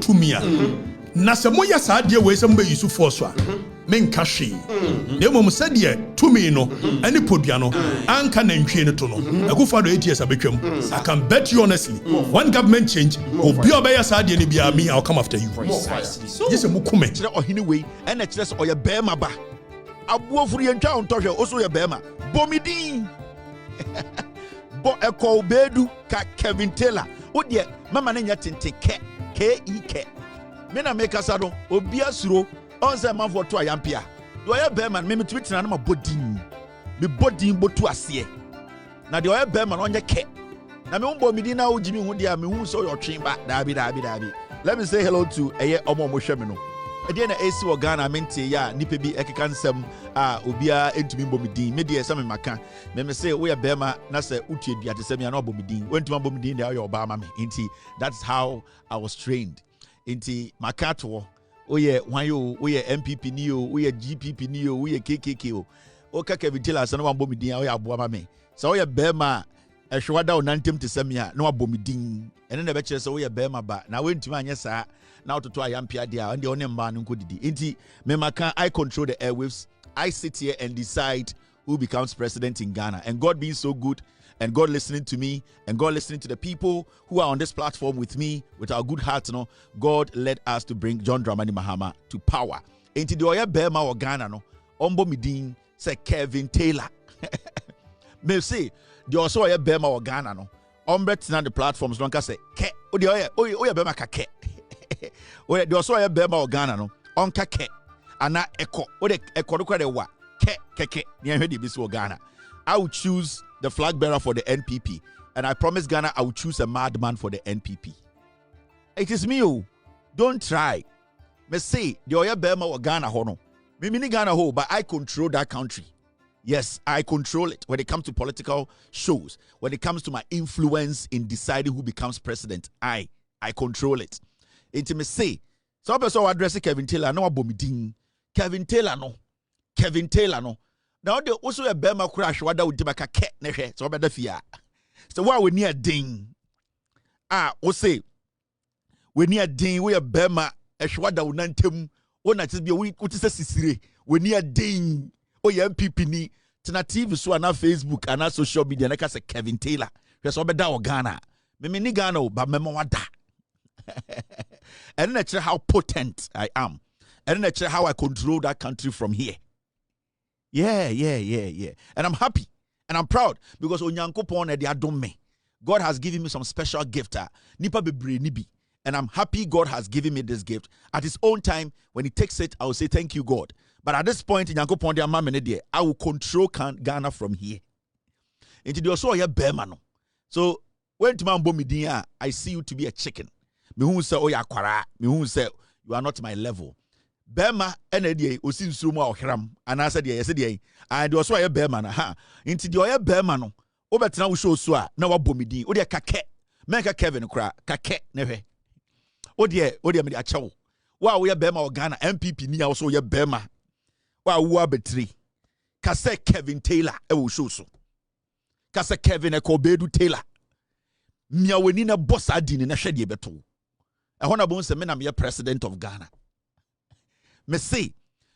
tumi a na se moya saa de we se mbe yusu force a menka hwe na mom se de tumi no ani podua no anka na ntwe no to no Akufo Addo ATS abetwam. I can bet you honestly one government change obi obeya saa de ni bia me I'll come after you. Yes mo come kire ohini we na kire se oye bema ba abuofuru ye ntwa ontohwe oso ye bema bomidin bo eko bedu ka Kevin Taylor wode mama na nya tente KEK me na make asado obi asuro onse man for to ayampia do ye bema me metwitina na mabodin me bodin botu ase na de oye bema no nye ke na me umbo midin na ojimi hu dia me hu so yo twen ba dabi. Let me say hello to eye omo mo hwe me no ede na AC wo Ghana mente ya nipa bi ekeka nsem a obia entumi mbomidin me de esame maka me say we bema na se utu edua te sem ya na obomidin wentuma mbomidin de ayo oba ma me nti that's how I was trained nti makato oye wanyo oye NPP ni o oye GPP ni o oye KKK o ka Kevin Taylor se na mbomidin ayo aboa ma me so oye bema ehwada onantem te sem ya na wabomidin ene na be kire se oye bema ba na wentumi anye saa now to ayampia dia and the only man who could inti me maka I control the airwaves. I sit here and decide who becomes president in Ghana, and God being so good and God listening to me and God listening to the people who are on this platform with me with our good hearts, God led us to bring John Mahama to power. Inti the oya bema or Ghana no ombo midin say Kevin Taylor me say the also oya bema or Ghana no ombre na the platforms don't say ke oya bema ka ke we de also ya bema Ghana no onka ke ana eko we de eko do wa ke ne hwede bi so Ghana. I will choose the flag bearer for the NPP, and I promise Ghana I will choose a madman for the NPP. It is me. Don't try. Me say the oya bema Ghana ho no me mini Ghana ho, but I control that country. Yes, I control it when it comes to political shows, when it comes to my influence in deciding who becomes president. I control it. Intimacy. So person address Kevin Taylor no abomidin. Kevin Taylor no. Now they also a bema crash wada udibaka ke nehwe. So be da fia. So why we near ding? O say we near ding we a bema ehwada unantem wona tibia we kutise sisire we near ding. O ye MPP ni tina TV so na Facebook and social media na ka say Kevin Taylor. Hwe so be da o Ghana. Me ni Ghana ba memo wada. And that's how potent I am. And that's how I control that country from here. Yeah. And I'm happy. And I'm proud. Because Onyankopon edi adom me. God has given me some special gift. Nipa bebre nibi. And I'm happy God has given me this gift. At his own time, when he takes it, I will say thank you, God. But at this point, Onyankopon de amamene de, I will control Ghana from here. Into the also bema no. So when Tumambo Midia, I see you to be a chicken. Me who say oya kwara, me who say you are not my level. Bema enedie osi nsurumu a ohram anasa de yese de and also oya bema na ha. Inti de oya bema no, obetena wo show so a na wabomidin. O de kake. Menka Kevin kra, kake ne hwe. O de me de achewo. Wa wo ye bema o Ghana MPP ni a so ye bema. Wa wo abetri. Ka say Kevin Taylor e wo show so. Ka say Kevin Ekobedu Taylor. Mia weni na boss adini na hwe de beto. Ehona bon se me na me president of Ghana. Me say,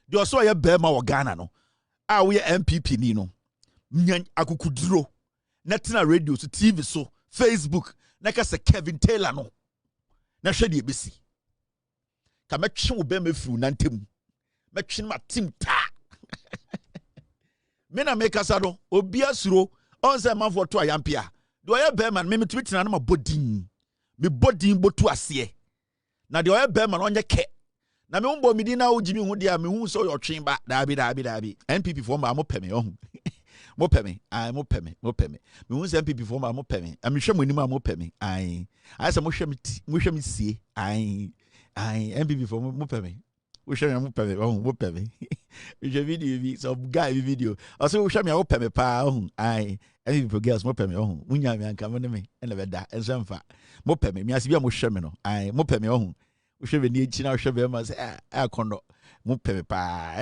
the also ya bema wa Ghana no. We MPP ni no. Nyan akukuduro. Natina radio so TV so Facebook. Naka se Kevin Taylor no. Na hwe de besi. Ka metwe wo bema fru nantem. Metwe ma team ta. Me na make asado obi asuro onse man for to ayampia. Do ya bema me metwitina na ma bodin. Me bodin botu ase. Na de oya bema no nye ke. Na me umbo midin na ojimi hu dia me hu so yo twen ba dabi. NPP for ma mo peme ohun. Mo peme. Mo peme. Me hu se NPP for ma mo peme. Am hwe mo anim mo peme. Ai say mo hwe me sie. Ai NPP for mo peme. Wo hwe me mo peme ohun mo peme. Je video so guy video. Also wo hwe me mo peme pa ohun. Ai NPP girls mo peme ohun. Munya me anka mo ne me na be da ensemfa. Mo peme me asibia mo hwe me no. Ai mo peme ohun. We should be near China, should be almost a condo. Mupe pa,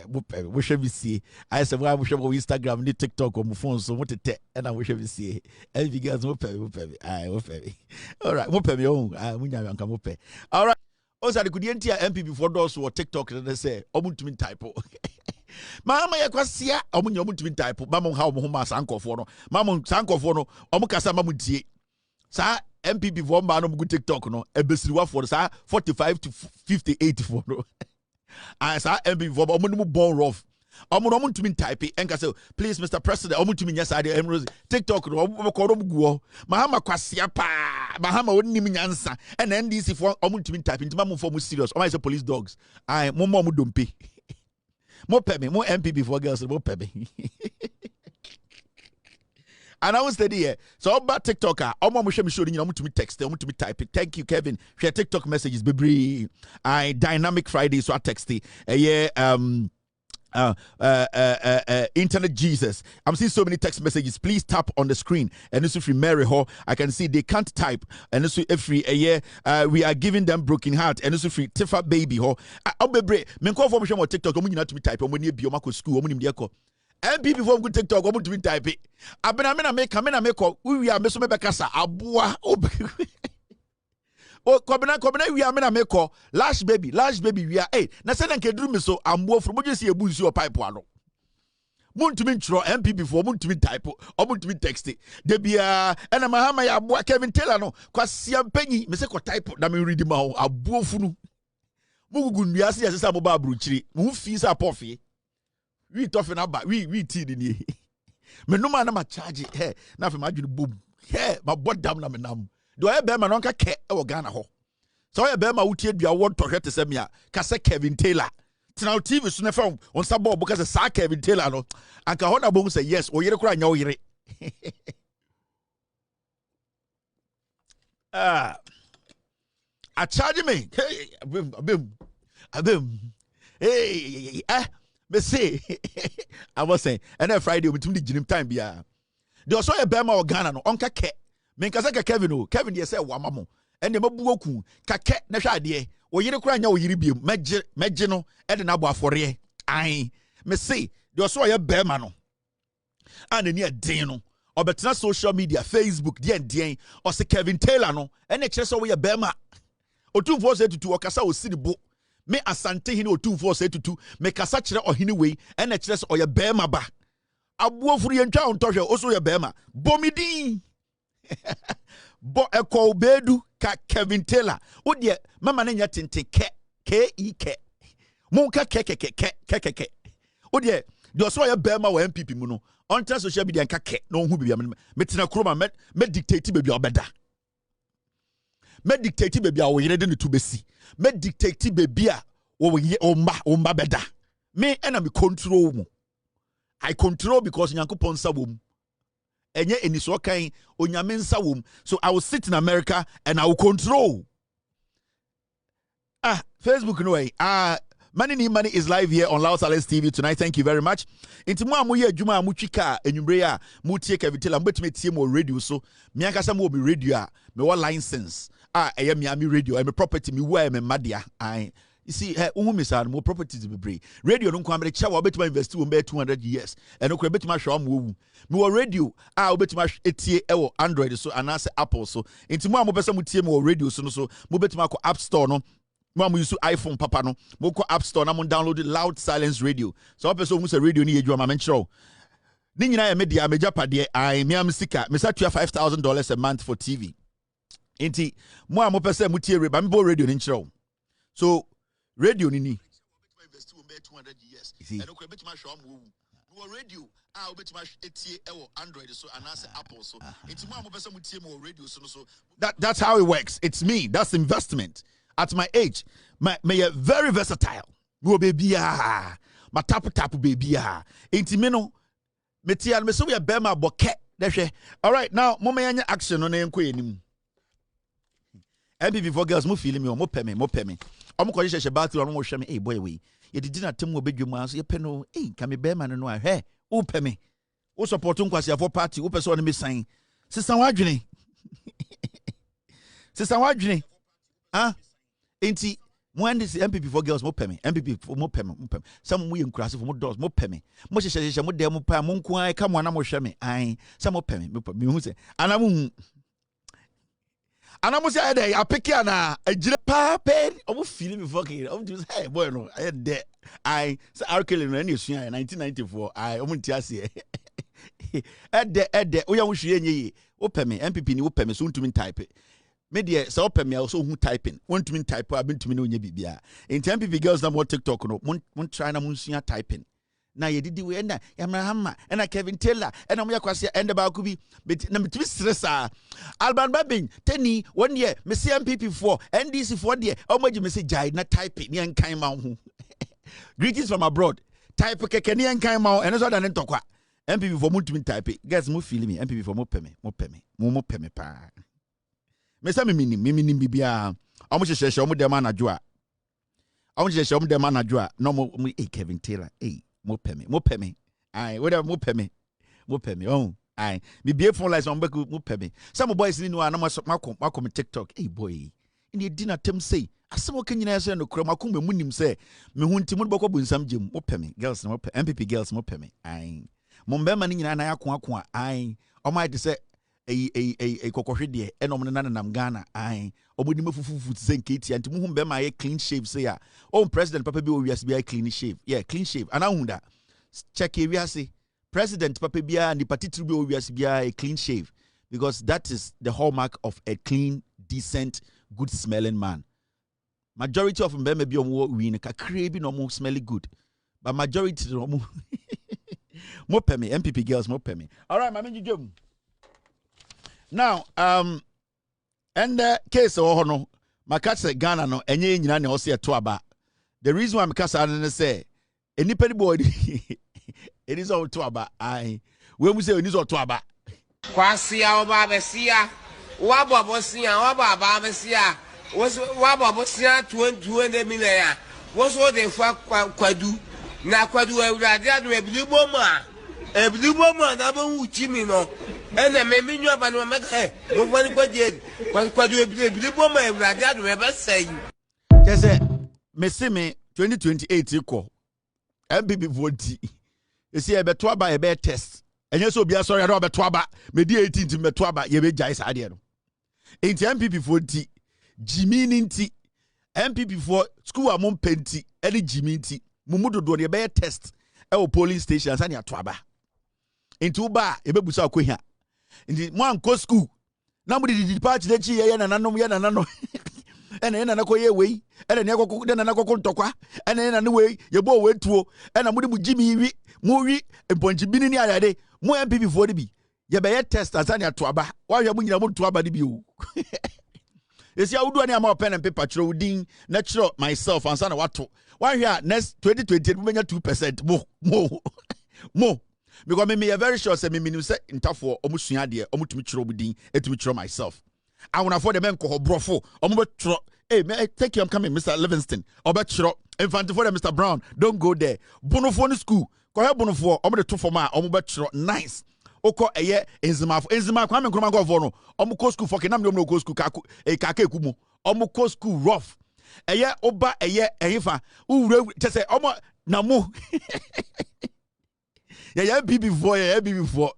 mupe, we should be see. I said, well, we should go Instagram, the TikTok, or my phone, so what to take, and I wish we see. Every girls mupe, I mupe. All right, mupe me own. I munya mupe. All right. Also, the Kudientia NPP for those who are TikTok and they say, Omuntumi typo. Mama Yakwasia, Omuntumi typo, Mamma how Mohoma Sanko for no, Mamma Sanko for no, Omukasa Mamuti. Sa MPP for man good TikTok no, Ebesiwa for sa 45 to 58 for no. I sa MPP for Omunumu born rough. Omuntumi type and say, please, Mr. President, Omuntumi yes, TikTok no, Omukorom Mahama Kwasia pa. Mahama wouldn't even answer. And then this if Omuntumi type into Mamu for serious. Or I say police dogs. I more dumpi. More pebby, more MPP for girls, more pebby. And I was steady here. So about TikToker, I'm showing you to me text, I'm to me type. Thank you, Kevin. Share TikTok messages, baby. I dynamic Friday, so I text it. Internet Jesus. I'm seeing so many text messages. Please tap on the screen. And this is Mary Ho. I can see they can't type. And this is every year we are giving them broken heart. And this is free Tifa baby ho. I'll be brave. Men call for me on TikTok. I'm not to be type. I'm going to be on school. I'm going to be and people from good TikTok. I'm going to be type it. Abena make we are Mr. Bekasa Abuakwa. Oh, Kobina, we are mena meko. Last baby, we are eight. Na send and kedru me so ambo from what you see a boozy or pipe one. Moon to me tro MPP for moon to me type or moon to me text it. De be and a Mahama Abua Kevin Taylor no, Quasiam Penny, Messeko type, that me read him out, a bofunu. Mugun, we are see as a Saboba Bruchri, who fees are puffy. We toughen up, we tea in ye. Me no man, I'm a charge it. Hey, now for my boom. Hey, my butt down na me nam. Do I bear my uncle Ke or Ghana ho? So I bear my would be a word to her to send me a Cassa Kevin Taylor. Now TV soon found on Sabo because a Sa Kevin Taylor no. And Kahona Bone say yes, or you're crying no yere. I charge me. Hey, abim. Hey, me say, I was saying, and then Friday between the gym time be a. There was a Bama or Ghana no Uncle Ke. Menkasaka Kevin o Kevin dey say wamamo ene mabuoku kake na hwa ade o yire kura nya o yire biem megye no e de na bo afore ai me say dey so ye bema no and ni adin no obetena social media Facebook den o se Kevin Taylor no ene kire so we bema otumfo se tutu o kasa o siribo me asante hini otumfo se tutu me kasa kire ohini wei ene kire so o ye bema ba abuofuru ye ntwa ontohwe o so ye bema bomidin Bo eko bedu ka Kevin Taylor. O de mama na nya tente ke Monka ke. O de so ya bema wa MPP mu no. On social media nka ke no hu bibia me tena kroma me dictate baby obeda. Me dictate baby a wo yire de ne to besi. Me dictate baby a wo ma beda. Me ena me control mu. I control because Nyankopon sa wo mu. Enye eniso kan onyame nsa wom. So I will sit in America and I will control. Facebook no way. Money is live here on Loud Silence TV tonight. Thank you very much. Inti mo amoye adwuma amutwika enwumre a mutie Kevitela mbetime tie mo radio so. Me akasa mo be radio a me wa license. Eye me radio, me property me wa me madia. You see, more properties be brave. Radio don't come check what bet my invest to 200 years. And okay, bet my show me radio. Bet my etie Android so and answer Apple so. Into more person mutie mo radio so mo bet my App Store no. Mo use iPhone papa no. Mo ko App Store na mo download Loud Silence Radio. So person who say radio ni edwa ma menchro. Ni nyina ya media meja pade me am sika. Me sa tua $5,000 a month for TV. Inti mo person mutie reba me bo radio ni nchro. So radio nini 200 years and okay bet my show am radio bet my etie Android so and answer Apple so it's more person mutie mo radio so that's how it works. It's me. That's investment. At my age may very versatile go baby ma tap baby enti me no metia me so we bema boke dehwe. All right, now mo me action no na enko enim MPP for girls mo feel me mo pɛ me omo ko hye bathroom no hwe me hey boy we ye didi na tem obedwum aso ye pɛ no hey ka me bema no a hwe wo pɛ me wo support nkwase for party wo pɛ so no me san sisan wadwene enti mo and this MPP for girls mo pɛ me MPP mo pɛ me some mo ye nkurase for mo doors mo pɛ me mo hye mo dem mo pa mo nko ai ka mo na mo hwe me ai some mo pɛ me hu se And I'm say I pick ya na a jira papen. I'm feeling me fucking. I'm just hey boy no. I had I say Arkele no any 1994. I tiasi. Ede oya wuhwe enye open me NPP ni open me so ntumi type. Me de say open me also who typing. Won't type abentumi no nya bibia. In NPP girls na more TikTok no. Mon try na munsua typing. Na ye didi we na ya Mahama na Kevin Taylor na mo yakwase ende ba ku bi na metimi stress Alban Bagbin teni 1 year me NPP for NDC for there omoji me say jai na type ni enkan ma ho greetings from abroad type keke ni enkan ma ho eno so da ne ntokwa NPP for mutumi type guys mo feel me NPP for mo peme pa me say me minim bibia omo hyehyehye omo dem anadwo a no mo Kevin Taylor mo peme ai whatever mo peme oh ai me be phone lines on beku mo peme some boys ni no na makom TikTok boy in dinner tem say asem okanyina so no kura makom me munim say me hu nti mo beko bunsam gem mo peme girls mo peme NPP girls mo peme ai mo mbema ni nyina na yakon ai o might say a kokohwede e no mo nanam Ghana ai obodi mafufufu tse nketi anti mu hu mbema ye clean shave say ya president papa bi o wiase bi clean shave clean shave ana hunda check e wiase president papa bi ni party bi o wiase bi a clean shave because that is the hallmark of a clean decent good smelling man. Majority of mbema bi o mo wi ka bi no mo smelly good but majority no mo mo peme NPP girls mo peme. All right mama jujum. Now and the case of no makase Ghana no enye nyina ne ose to aba. The reason why makase an say anybody boy it is all to aba. I we mu say it is all to aba. Kwasia oba besia wabo bosia wabo aba besia wabo bosia 200 million was what they fa kwadu na kwadu awurade adu ebilibo ma na bo uchi mi no ene me minyu aba no meka mo fani kwadu ebilibo ma awurade adu e be say just me see me 2028 ko MPP voti esi e beto aba e be test enye so bia sorry ado beto aba me di 18 beto aba ye be jai sa de no enti MPP voti jimi nti MPP for school amon penti ene jimi nti mumudodo ne be test e o polling station asa ne ato aba enti uba e be busa akohia enti mo anko school na mo di party de chi ye na nanom ene na nakoye wei ene ne akoko de na nakoko ntokwa ene na ne wei ye bo wetuo ene mo de mu jimi wi mo wi emponji bini ni ayade mo MPP for bi ye be test asa ne ato aba wa hwe mo nyina mo to aba de bi o esi awudu ani ama pen and paper chiro udin na chiro myself ansa na wato wa hwe next 2020 mo menya 2% mo because me very sure say me minu say ntafo omusua de omutumi chiro budin etumi chiro myself I want for the men ko brofo omubetro hey may I take you I'm coming Mr. Livingston obetro infant for the Mr. Brown don't go there bonofo ni school ko he bonofo omo de to for ma omubetro nice oko eye enzima kwa me nkroma go no omuko school for kenam no go school ka ekumu omuko school rough eye oba eye ehifa uwure tese omo na mo yeah BB4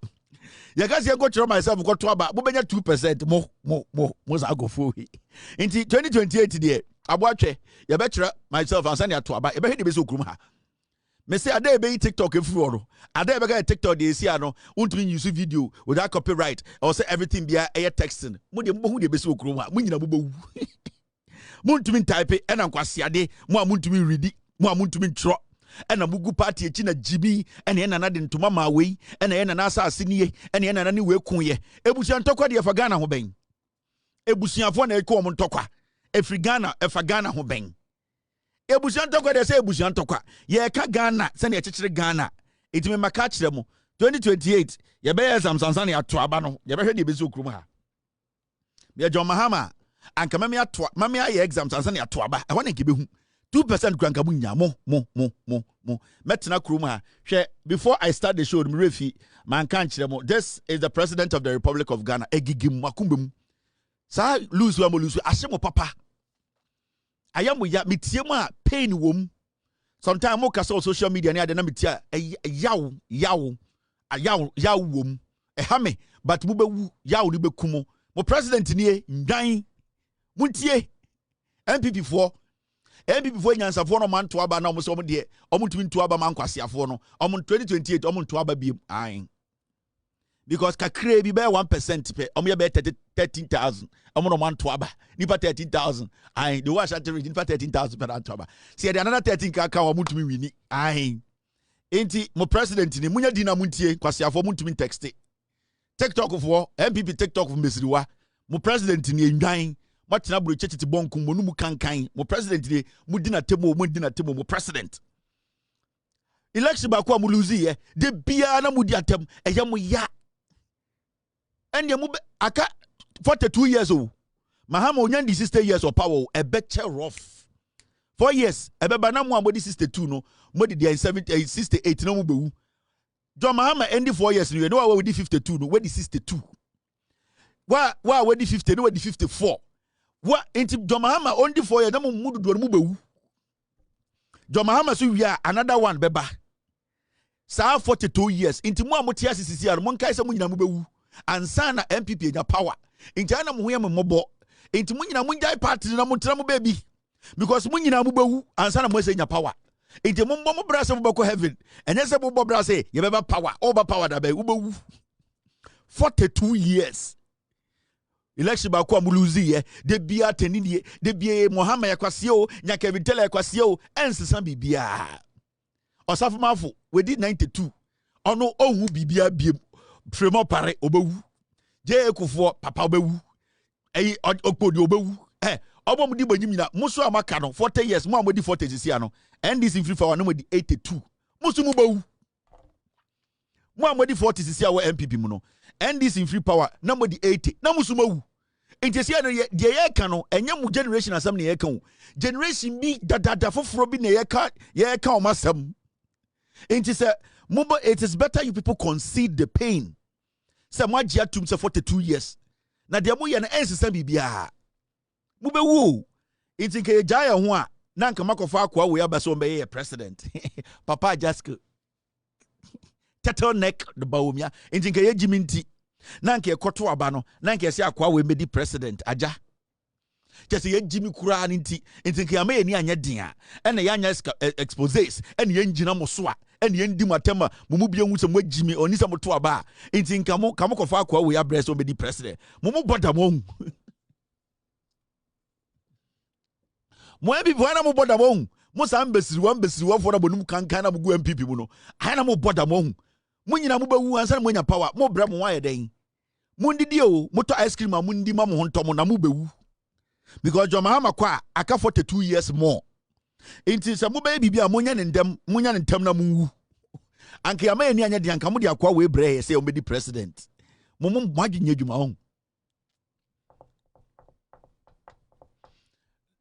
ya kasi go chiro myself go to aba bo benya 2% mo za go fo inti 2028 there Abuakwa ya be chira myself and send ya to aba e be hwe de be so kurum ha me say ade be TikTok efu oro ade be ga TikTok de esi ano untumi use video without copyright or say everything be a texting mo de mo hu de be so kurum ha mo nyina bo wu mo untumi type e na nkwase ade mo amuntumi read mo amuntumi chiro ena mugu party echi na jibi ena ena na de ntoma ma wei ena ena na asase nie ena ena na ne we kunye ebusia ntokwa de fa Ghana ho ben ebusiafo na eko om ntokwa efri Ghana efa Ghana ho ben ebusia ntokwa de se ebusia ntokwa ye ka Ghana se na echechire Ghana etime maka kire mo 2028 ye be exam sansan ya to aba no ye be hwe de be so kurum ha me John Mahama anka mame ato mame aye exam sansan ya to aba e ho na nke be hu 2% kranka bunya mo metna kruma hwe before I start the show me refi man kan kire mo this is the president of the Republic of Ghana egigim makumbem sa lose wa mo lose ashe mo papa ayamo ya metie mo a pain wom sometimes mo kasa on social media ni ade na metie yaw wom ha me but mo bewu yaw ni bekumo mo president ni ndwan Muntie NPP for nyansafo no man to aba na omo de omo tumi to aba man kwasiafo no omo 2028 omo to aba biem ayin because kakre bi be 1% pe omo ye be 13,000 omo no man to aba nipa 13,000 ayin the wash Ashanti region nipa 13,000 per to aba see the another 13 ka omo tumi wini ayin enti mo president ni munya di na muntie kwasiafo mo tumi text TikTok for NPP TikTok for mesiriwa mo president ni enwan matena bro chechiti bonkum mo numu kankan mo president ni mudina temo mo president election ba kwa mo lose ye de bia na mudi atem eye mo ya ende mo aka 42 years old Mahama onyan di 60 years of power e beche rough 4 years e beba na mo amodi 62 no modi di 68 no mo bewu John Mahama endi 4 years no wa we di 52 no we di 62 wa we di 50 no we di 54 wa inti John Mahama only 4 years na mo mudu do no bewu John Mahama so we another one beba sa 42 years inti mo amotia sisi ar mo nkai se mo nyina mo bewu ansa na NPP nya power inti ana mo hoye mo mobo inti mo nyina mo njai party na mo tra mo baby because mo nyina mo bewu ansa na mo se nya power inti mo mbo mo bra se mo bako heaven enye se mo bra se ye beba power over power da be wo bewu 42 years election ba kwa muluzi ye de bia tenini de bia Mahama yakwase o nya Kevin Taylor yakwase o ensesa bibia osafumafo we did 92 ono ohu bibia biem fremo pare obewu je Akufo papa obewu eyi okpodi obewu obom di banyim na muso amaka no 40 years mo amodi 40 sisia no NDC free for no modi 82 muso mu bewu mo amodi 40 sisia wo MPP mu no NDC free power na modi 80 na muso mawu intesi no de ye ka no enye mu generation asam ne ye ka o generation bi dadada foforo bi ne ye ka o masam intesi mubo it is better you people concede the pain say mo agia tum say 42 years na de mo ye na ensesa bibia mu bewu intesi ke jaya ho a na nka makofa akwa we abaso mbe ye president papa just turtleneck the baumia intesi ke ye jiminti nanke ekoto aba no nanke se akwa we medi president aja kese ye jimi kura nti nke ama ye ni anya din a ene ya anya exposes ene ye ngina mo so a ene ye ndi matema mumu bia hu se mo jimi oni se mo to aba nti kamo kofa akwa we Arrést o medi president mumu boda mo hu mo ebi bwana mo boda mo hu mo sam besiriwa for na bonum kankan na mo gu MPP mu no ana mo boda mo hu munyina mo bewu ansa mo nya power mo bra mo waye den mundidi o moto ice cream amundi ma mo honto na mo bewu because John Mahama kwa aka 42 years more inti se mo be bibia mo nya ne ndem na munwu anka ya ma ni anya de anka mo de akwa we bre se o medi president mo adwenya dwuma ho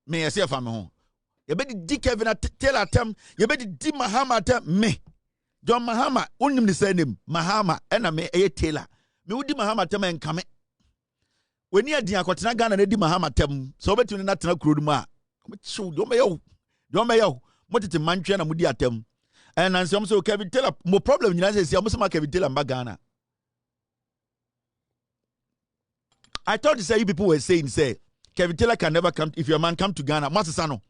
me yesi afa me ho ye be di Kevin Taylor atem ye be di Mahama atem me John Mahama unim ni say name Mahama ena me eye Taylor me wudi Mahama tem enkame weni adin akotena Ghan na di Mahama tem so betuni na tena kuro mu a chiw do me yo motete mantwe na mudi atem ena nse so Kevin Taylor mo problem nyina say am so ma Kevin Taylor mba Ghana. I thought say you people were saying say Kevin Taylor can never come if your man come to Ghana masesa no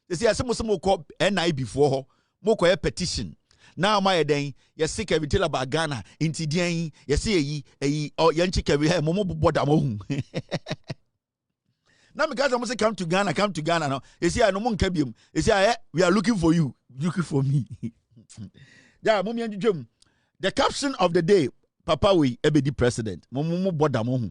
they say asemo so mo call NI before ho mo call a petition. Now my den yes Kevin Taylor ba Ghana inti den yes eyi o yanchi Kevin he mo boda mo hu now me guys am say come to Ghana now you see I no mo nka biem you see we are looking for you looking for me yeah mo mi anjum the caption of the day papa we ebedi president mo boda mo hu